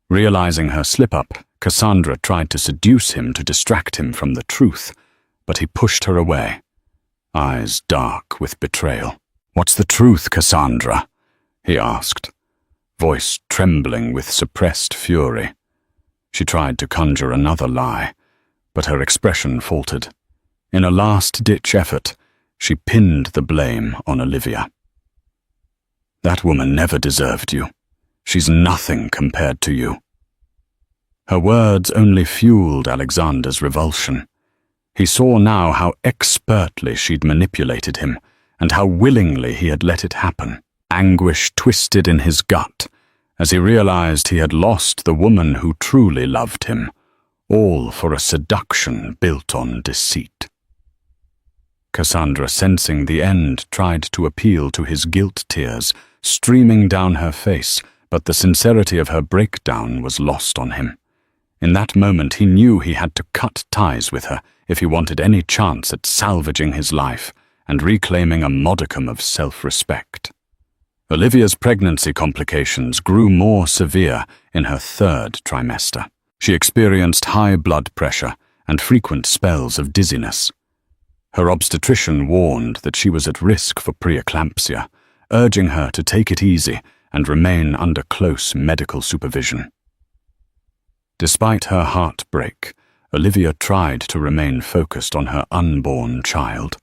Realizing her slip-up, Cassandra tried to seduce him to distract him from the truth, but he pushed her away, eyes dark with betrayal. "What's the truth, Cassandra?" he asked, voice trembling with suppressed fury. She tried to conjure another lie, but her expression faltered. In a last-ditch effort, she pinned the blame on Olivia. "That woman never deserved you. She's nothing compared to you." Her words only fueled Alexander's revulsion. He saw now how expertly she'd manipulated him, and how willingly he had let it happen. Anguish twisted in his gut as he realized he had lost the woman who truly loved him, all for a seduction built on deceit. Cassandra, sensing the end, tried to appeal to his guilt tears, streaming down her face, but the sincerity of her breakdown was lost on him. In that moment he knew he had to cut ties with her if he wanted any chance at salvaging his life and reclaiming a modicum of self-respect. Olivia's pregnancy complications grew more severe in her third trimester. She experienced high blood pressure and frequent spells of dizziness. Her obstetrician warned that she was at risk for preeclampsia, urging her to take it easy and remain under close medical supervision. Despite her heartbreak, Olivia tried to remain focused on her unborn child.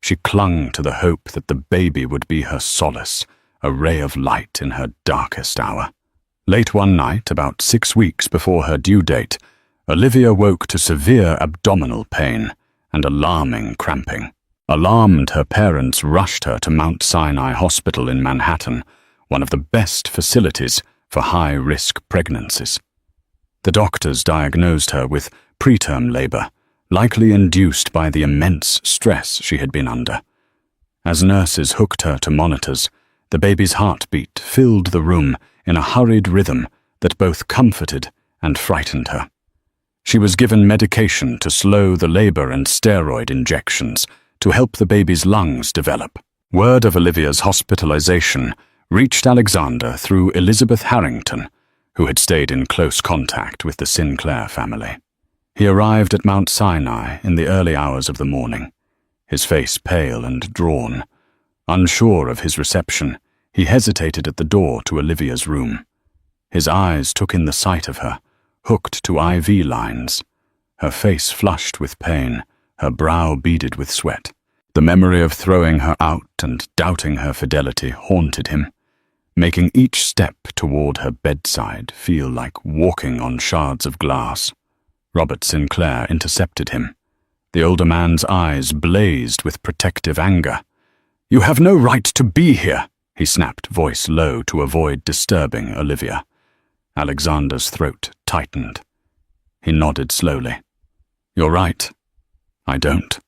She clung to the hope that the baby would be her solace, a ray of light in her darkest hour. Late one night, about 6 weeks before her due date, Olivia woke to severe abdominal pain and alarming cramping. Alarmed, her parents rushed her to Mount Sinai Hospital in Manhattan, one of the best facilities for high-risk pregnancies. The doctors diagnosed her with preterm labor, likely induced by the immense stress she had been under. As nurses hooked her to monitors, The baby's heartbeat filled the room in a hurried rhythm that both comforted and frightened her. She was given medication to slow the labor and steroid injections to help the baby's lungs develop. Word of Olivia's hospitalization reached Alexander through Elizabeth Harrington, who had stayed in close contact with the Sinclair family. He arrived at Mount Sinai in the early hours of the morning, his face pale and drawn. Unsure of his reception, he hesitated at the door to Olivia's room. His eyes took in the sight of her, hooked to IV lines. Her face flushed with pain, her brow beaded with sweat. The memory of throwing her out and doubting her fidelity haunted him, making each step toward her bedside feel like walking on shards of glass. Robert Sinclair intercepted him. The older man's eyes blazed with protective anger. "You have no right to be here," he snapped, voice low to avoid disturbing Olivia. Alexander's throat tightened. He nodded slowly. "You're right. I don't.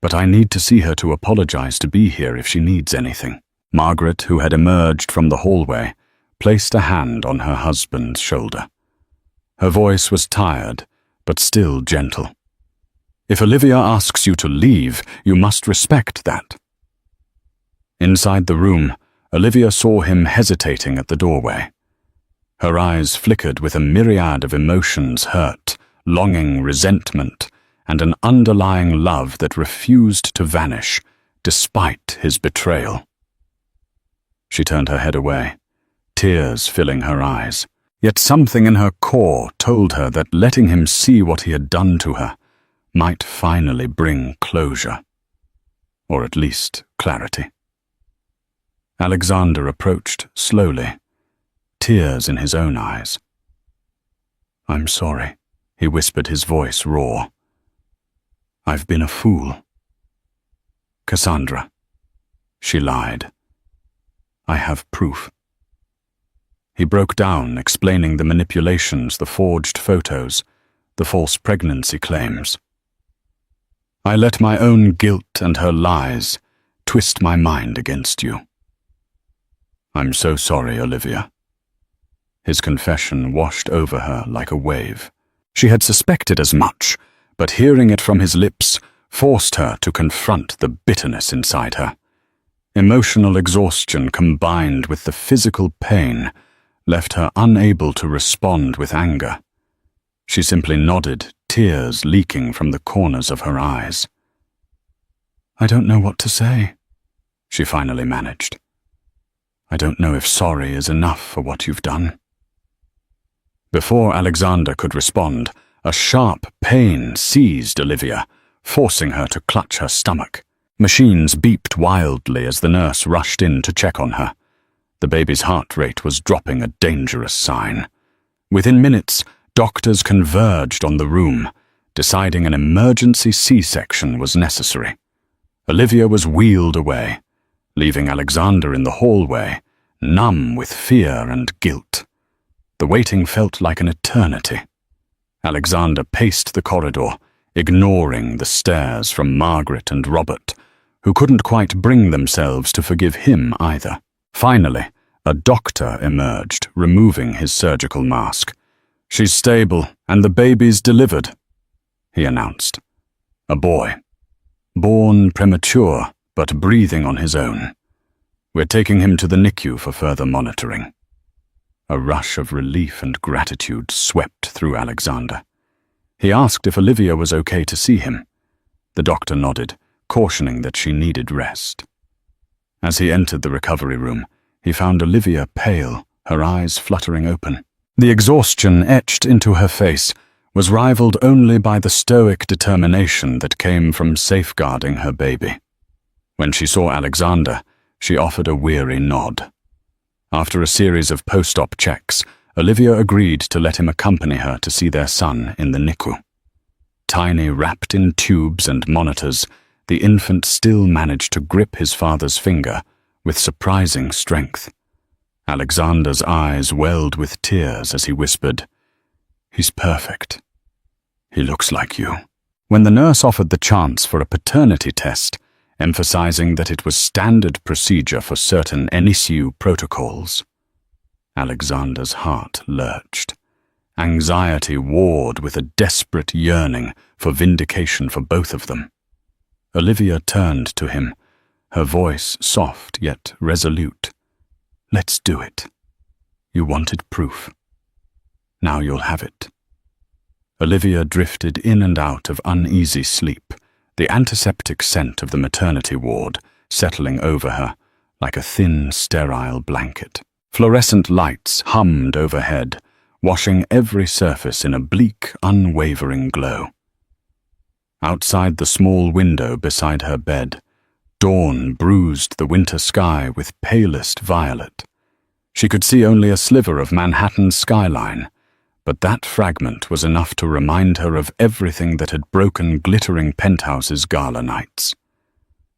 But I need to see her to apologize to be here if she needs anything." Margaret, who had emerged from the hallway, placed a hand on her husband's shoulder. Her voice was tired, but still gentle. "If Olivia asks you to leave, you must respect that." Inside the room, Olivia saw him hesitating at the doorway. Her eyes flickered with a myriad of emotions: hurt, longing, resentment, and an underlying love that refused to vanish, despite his betrayal. She turned her head away, tears filling her eyes. Yet something in her core told her that letting him see what he had done to her might finally bring closure, or at least clarity. Alexander approached slowly, tears in his own eyes. "I'm sorry," he whispered, his voice raw. "I've been a fool." "Cassandra," she lied. "I have proof." He broke down, explaining the manipulations, the forged photos, the false pregnancy claims. "I let my own guilt and her lies twist my mind against you." "I'm so sorry, Olivia." His confession washed over her like a wave. She had suspected as much, but hearing it from his lips forced her to confront the bitterness inside her. Emotional exhaustion combined with the physical pain left her unable to respond with anger. She simply nodded, tears leaking from the corners of her eyes. "I don't know what to say," she finally managed. "I don't know if sorry is enough for what you've done." Before Alexander could respond, a sharp pain seized Olivia, forcing her to clutch her stomach. Machines beeped wildly as the nurse rushed in to check on her. The baby's heart rate was dropping, a dangerous sign. Within minutes, doctors converged on the room, deciding an emergency C-section was necessary. Olivia was wheeled away, leaving Alexander in the hallway, numb with fear and guilt. The waiting felt like an eternity. Alexander paced the corridor, ignoring the stares from Margaret and Robert, who couldn't quite bring themselves to forgive him either. Finally, a doctor emerged, removing his surgical mask. "She's stable, and the baby's delivered," he announced. "A boy. Born premature, but breathing on his own. We're taking him to the NICU for further monitoring." A rush of relief and gratitude swept through Alexander. He asked if Olivia was okay to see him. The doctor nodded, cautioning that she needed rest. As he entered the recovery room, he found Olivia pale, her eyes fluttering open. The exhaustion etched into her face was rivaled only by the stoic determination that came from safeguarding her baby. When she saw Alexander, she offered a weary nod. After a series of post-op checks, Olivia agreed to let him accompany her to see their son in the NICU. Tiny, wrapped in tubes and monitors, the infant still managed to grip his father's finger with surprising strength. Alexander's eyes welled with tears as he whispered, "He's perfect. He looks like you." When the nurse offered the chance for a paternity test, emphasizing that it was standard procedure for certain NICU protocols. Alexander's heart lurched. Anxiety warred with a desperate yearning for vindication for both of them. Olivia turned to him, her voice soft yet resolute. "Let's do it. You wanted proof. Now you'll have it." Olivia drifted in and out of uneasy sleep, the antiseptic scent of the maternity ward settling over her like a thin, sterile blanket. Fluorescent lights hummed overhead, washing every surface in a bleak, unwavering glow. Outside the small window beside her bed, dawn bruised the winter sky with palest violet. She could see only a sliver of Manhattan's skyline, but that fragment was enough to remind her of everything that had broken glittering penthouses' gala nights.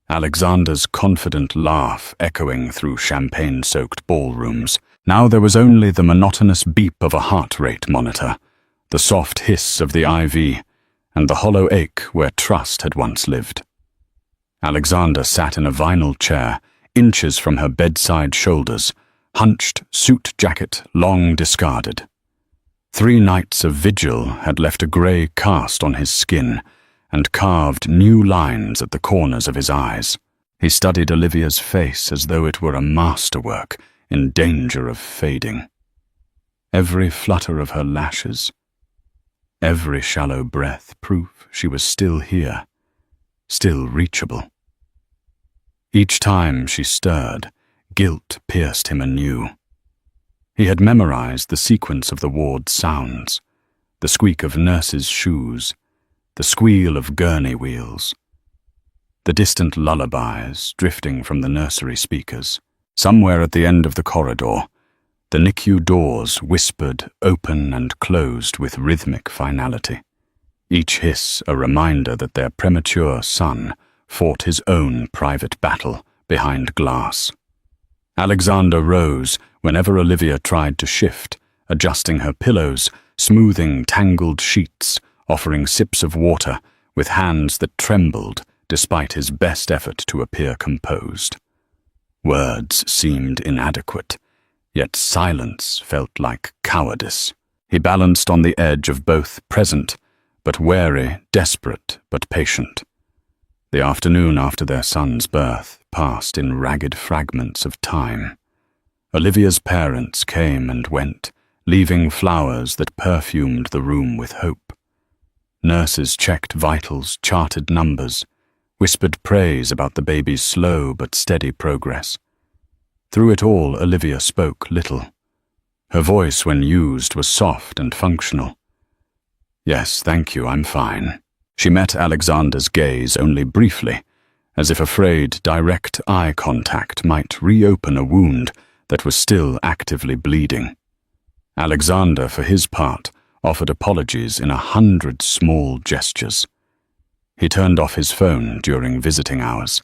Alexander's confident laugh echoing through champagne-soaked ballrooms. Now there was only the monotonous beep of a heart rate monitor, the soft hiss of the IV, and the hollow ache where trust had once lived. Alexander sat in a vinyl chair, inches from her bedside shoulders, hunched suit jacket long discarded. 3 nights of vigil had left a grey cast on his skin and carved new lines at the corners of his eyes. He studied Olivia's face as though it were a masterwork in danger of fading. Every flutter of her lashes, every shallow breath, proof she was still here, still reachable. Each time she stirred, guilt pierced him anew. He had memorized the sequence of the ward's sounds, the squeak of nurses' shoes, the squeal of gurney wheels, the distant lullabies drifting from the nursery speakers. Somewhere at the end of the corridor, the NICU doors whispered open and closed with rhythmic finality, each hiss a reminder that their premature son fought his own private battle behind glass. Alexander rose whenever Olivia tried to shift, adjusting her pillows, smoothing tangled sheets, offering sips of water with hands that trembled despite his best effort to appear composed. Words seemed inadequate, yet silence felt like cowardice. He balanced on the edge of both present, but wary, desperate, but patient. The afternoon after their son's birth passed in ragged fragments of time. Olivia's parents came and went, leaving flowers that perfumed the room with hope. Nurses checked vitals, charted numbers, whispered praise about the baby's slow but steady progress. Through it all, Olivia spoke little. Her voice, when used, was soft and functional. "Yes, thank you, I'm fine." She met Alexander's gaze only briefly, as if afraid direct eye contact might reopen a wound that was still actively bleeding. Alexander, for his part, offered apologies in 100 small gestures. He turned off his phone during visiting hours.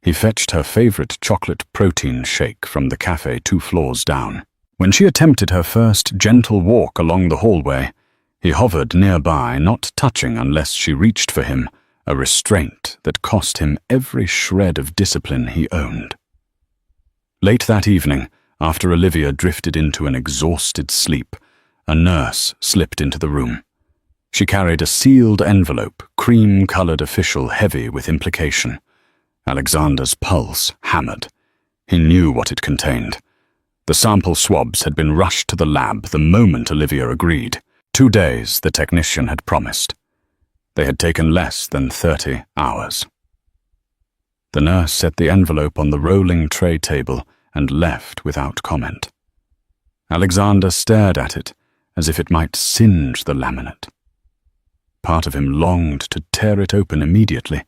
He fetched her favorite chocolate protein shake from the cafe 2 floors down. When she attempted her first gentle walk along the hallway, he hovered nearby, not touching unless she reached for him, a restraint that cost him every shred of discipline he owned. Late that evening, after Olivia drifted into an exhausted sleep, a nurse slipped into the room. She carried a sealed envelope, cream-colored official heavy with implication. Alexander's pulse hammered. He knew what it contained. The sample swabs had been rushed to the lab the moment Olivia agreed. 2 days, the technician had promised. They had taken less than 30 hours. The nurse set the envelope on the rolling tray table and left without comment. Alexander stared at it as if it might singe the laminate. Part of him longed to tear it open immediately,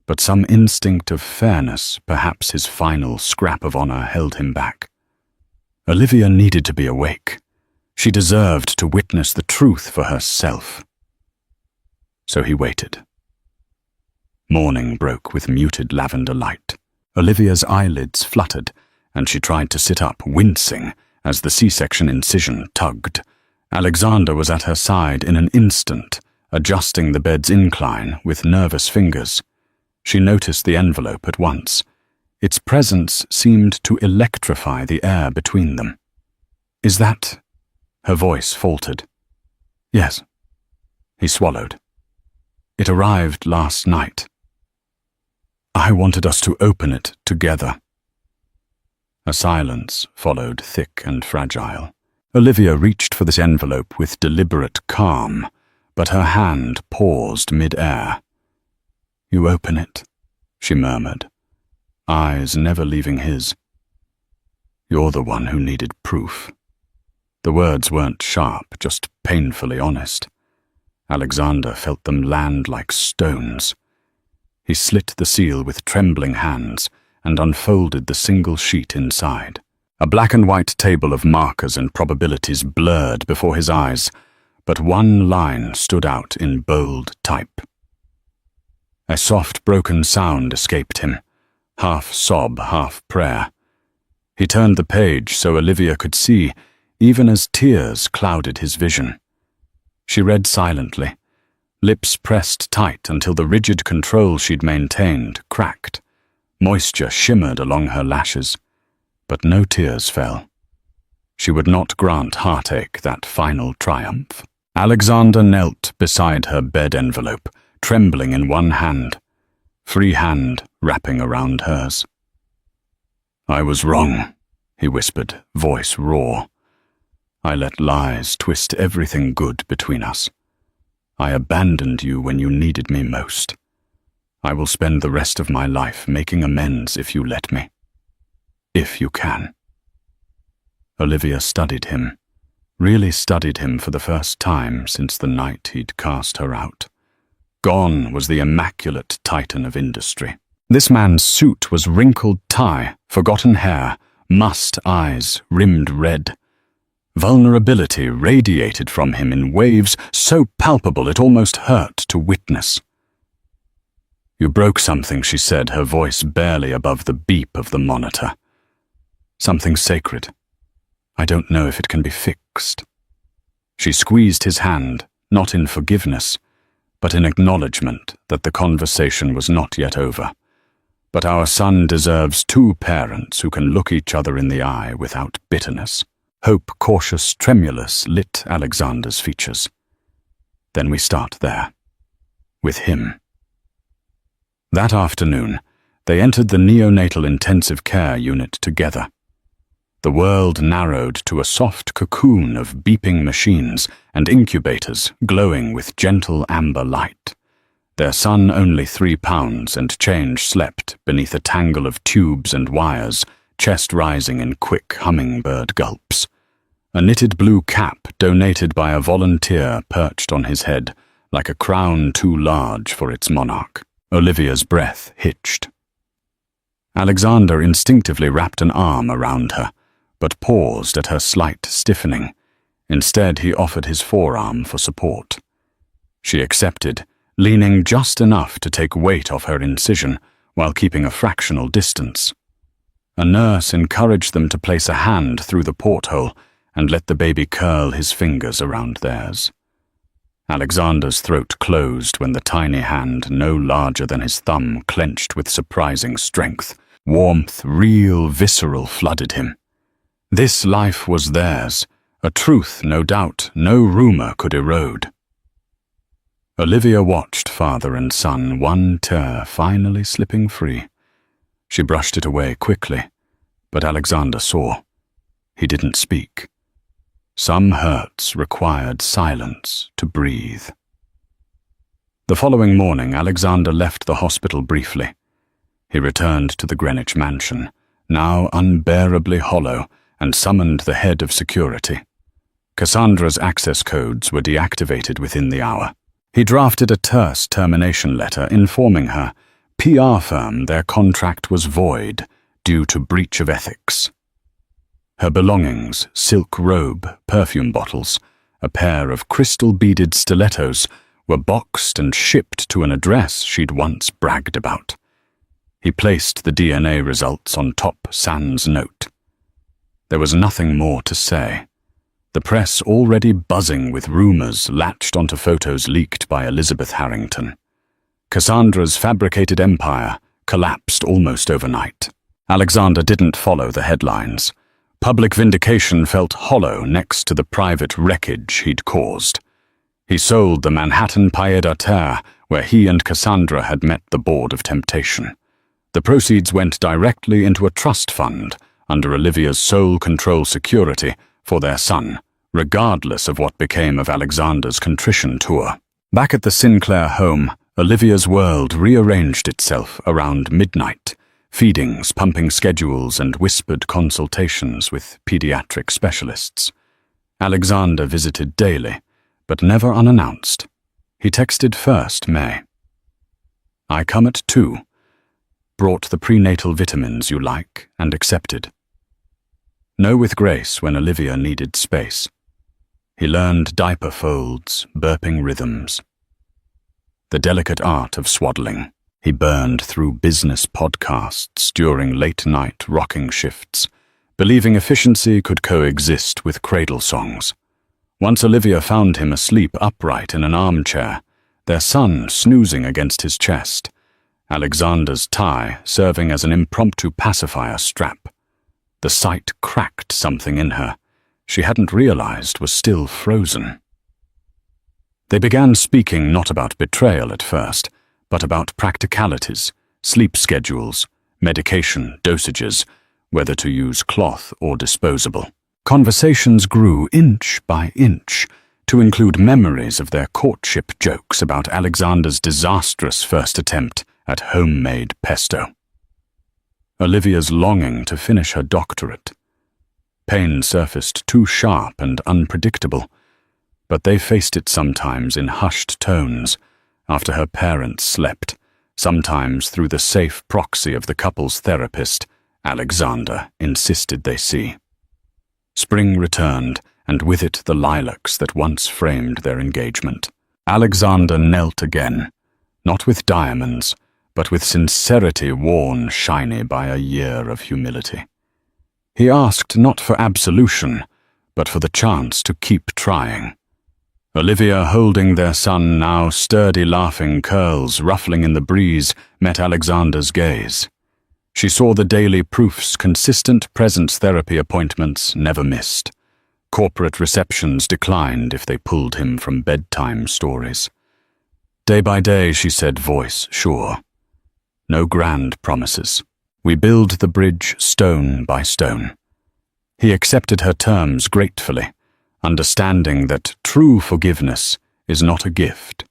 but some instinct of fairness, perhaps his final scrap of honor, held him back. Olivia needed to be awake. She deserved to witness the truth for herself. So he waited. Morning broke with muted lavender light. Olivia's eyelids fluttered, and she tried to sit up, wincing as the C-section incision tugged. Alexander was at her side in an instant, adjusting the bed's incline with nervous fingers. She noticed the envelope at once. Its presence seemed to electrify the air between them. "Is that—" Her voice faltered. "Yes." He swallowed. "It arrived last night. I wanted us to open it together." A silence followed, thick and fragile. Olivia reached for this envelope with deliberate calm, but her hand paused mid-air. "You open it," she murmured, eyes never leaving his. "You're the one who needed proof." The words weren't sharp, just painfully honest. Alexander felt them land like stones. He slit the seal with trembling hands and unfolded the single sheet inside. A black and white table of markers and probabilities blurred before his eyes, but one line stood out in bold type. A soft, broken sound escaped him, half sob, half prayer. He turned the page so Olivia could see, even as tears clouded his vision. She read silently, lips pressed tight until the rigid control she'd maintained cracked. Moisture shimmered along her lashes, but no tears fell. She would not grant heartache that final triumph. Alexander knelt beside her bed envelope, trembling in one hand, free hand wrapping around hers. "I was wrong," he whispered, voice raw. "I let lies twist everything good between us. I abandoned you when you needed me most. I will spend the rest of my life making amends if you let me. If you can." Olivia studied him, really studied him for the first time since the night he'd cast her out. Gone was the immaculate titan of industry. This man's suit was wrinkled tie, forgotten hair, mussed eyes, rimmed red. Vulnerability radiated from him in waves so palpable it almost hurt to witness. "You broke something," she said, her voice barely above the beep of the monitor. "Something sacred. I don't know if it can be fixed." She squeezed his hand, not in forgiveness, but in acknowledgement that the conversation was not yet over. But our son deserves two parents who can look each other in the eye without bitterness. Hope, cautious, tremulous, lit Alexander's features. Then we start there. With him. That afternoon, they entered the neonatal intensive care unit together. The world narrowed to a soft cocoon of beeping machines and incubators glowing with gentle amber light. Their son, only 3 pounds and change, slept beneath a tangle of tubes and wires, chest rising in quick hummingbird gulps. A knitted blue cap donated by a volunteer perched on his head, like a crown too large for its monarch. Olivia's breath hitched. Alexander instinctively wrapped an arm around her, but paused at her slight stiffening. Instead, he offered his forearm for support. She accepted, leaning just enough to take weight off her incision while keeping a fractional distance. A nurse encouraged them to place a hand through the porthole and let the baby curl his fingers around theirs. Alexander's throat closed when the tiny hand, no larger than his thumb, clenched with surprising strength. Warmth, real, visceral, flooded him. This life was theirs, a truth, no doubt, no rumor could erode. Olivia watched father and son, one tear finally slipping free. She brushed it away quickly, but Alexander saw. He didn't speak. Some hurts required silence to breathe. The following morning, Alexander left the hospital briefly. He returned to the Greenwich mansion, now unbearably hollow, and summoned the head of security. Cassandra's access codes were deactivated within the hour. He drafted a terse termination letter informing her, PR firm, their contract was void due to breach of ethics. Her belongings, silk robe, perfume bottles, a pair of crystal-beaded stilettos, were boxed and shipped to an address she'd once bragged about. He placed the DNA results on top sans note. There was nothing more to say. The press, already buzzing with rumors, latched onto photos leaked by Elizabeth Harrington. Cassandra's fabricated empire collapsed almost overnight. Alexander didn't follow the headlines. Public vindication felt hollow next to the private wreckage he'd caused. He sold the Manhattan pied-à-terre where he and Cassandra had met the Board of Temptation. The proceeds went directly into a trust fund under Olivia's sole control security for their son, regardless of what became of Alexander's contrition tour. Back at the Sinclair home, Olivia's world rearranged itself around midnight, feedings, pumping schedules, and whispered consultations with pediatric specialists. Alexander visited daily, but never unannounced. He texted first May. "I come at 2. Brought the prenatal vitamins you like and accepted." No with grace when Olivia needed space. He learned diaper folds, burping rhythms. The delicate art of swaddling. He burned through business podcasts during late-night rocking shifts, believing efficiency could coexist with cradle songs. Once Olivia found him asleep upright in an armchair, their son snoozing against his chest, Alexander's tie serving as an impromptu pacifier strap. The sight cracked something in her she hadn't realized was still frozen. They began speaking not about betrayal at first, but about practicalities, sleep schedules, medication dosages, whether to use cloth or disposable. Conversations grew inch by inch to include memories of their courtship jokes about Alexander's disastrous first attempt at homemade pesto. Olivia's longing to finish her doctorate. Pain surfaced too sharp and unpredictable, but they faced it sometimes in hushed tones after her parents slept, sometimes through the safe proxy of the couple's therapist, Alexander insisted they see. Spring returned, and with it the lilacs that once framed their engagement. Alexander knelt again, not with diamonds, but with sincerity worn shiny by a year of humility. He asked not for absolution, but for the chance to keep trying. Olivia, holding their son, now sturdy laughing curls ruffling in the breeze, met Alexander's gaze. She saw the daily proofs, consistent presence therapy appointments never missed. Corporate receptions declined if they pulled him from bedtime stories. Day by day, she said, voice sure. No grand promises. We build the bridge stone by stone. He accepted her terms gratefully, understanding that true forgiveness is not a gift,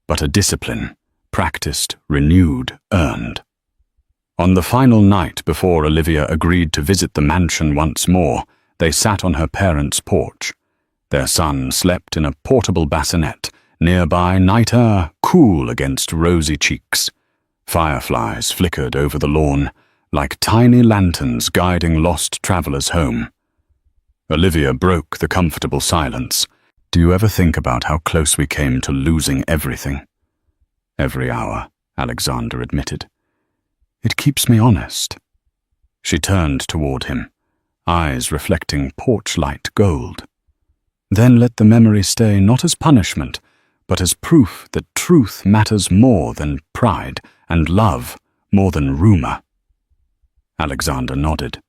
but a discipline, practiced, renewed, earned. On the final night before Olivia agreed to visit the mansion once more, they sat on her parents' porch. Their son slept in a portable bassinet, nearby night air cool against rosy cheeks. Fireflies flickered over the lawn, like tiny lanterns guiding lost travelers home. Olivia broke the comfortable silence. "Do you ever think about how close we came to losing everything?" "Every hour," Alexander admitted. "It keeps me honest." She turned toward him, eyes reflecting porch-light gold. "Then let the memory stay not as punishment, but as proof that truth matters more than pride and love more than rumor." Alexander nodded.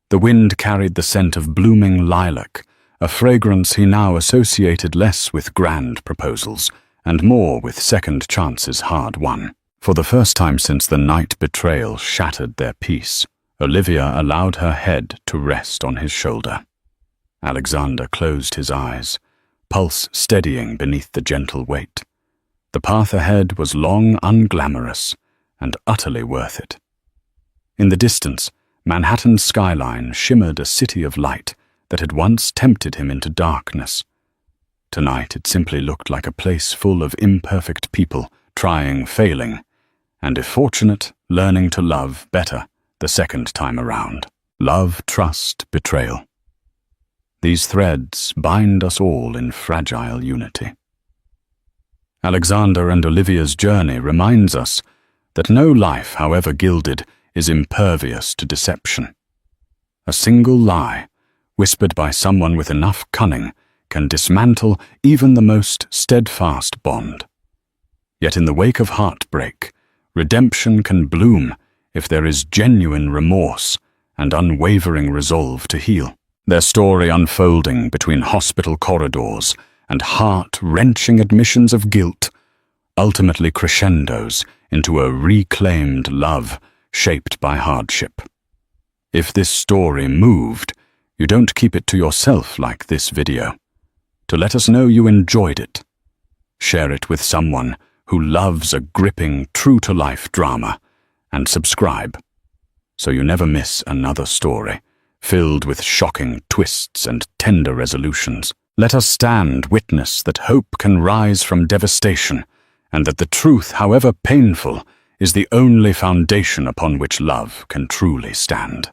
The wind carried the scent of blooming lilac, a fragrance he now associated less with grand proposals and more with second chances hard won. For the first time since the night betrayal shattered their peace, Olivia allowed her head to rest on his shoulder. Alexander closed his eyes, pulse steadying beneath the gentle weight. The path ahead was long unglamorous and utterly worth it. In the distance, Manhattan's skyline shimmered a city of light that had once tempted him into darkness. Tonight it simply looked like a place full of imperfect people, trying, failing, and if fortunate, learning to love better the second time around. Love, trust, betrayal. These threads bind us all in fragile unity. Alexander and Olivia's journey reminds us that no life, however gilded, is impervious to deception. A single lie, whispered by someone with enough cunning, can dismantle even the most steadfast bond. Yet in the wake of heartbreak, redemption can bloom if there is genuine remorse and unwavering resolve to heal. Their story unfolding between hospital corridors and heart-wrenching admissions of guilt ultimately crescendos into a reclaimed love shaped by hardship. If this story moved, you don't keep it to yourself like this video. To let us know you enjoyed it, share it with someone who loves a gripping, true-to-life drama, and subscribe so you never miss another story filled with shocking twists and tender resolutions. Let us stand witness that hope can rise from devastation, and that the truth, however painful, is the only foundation upon which love can truly stand.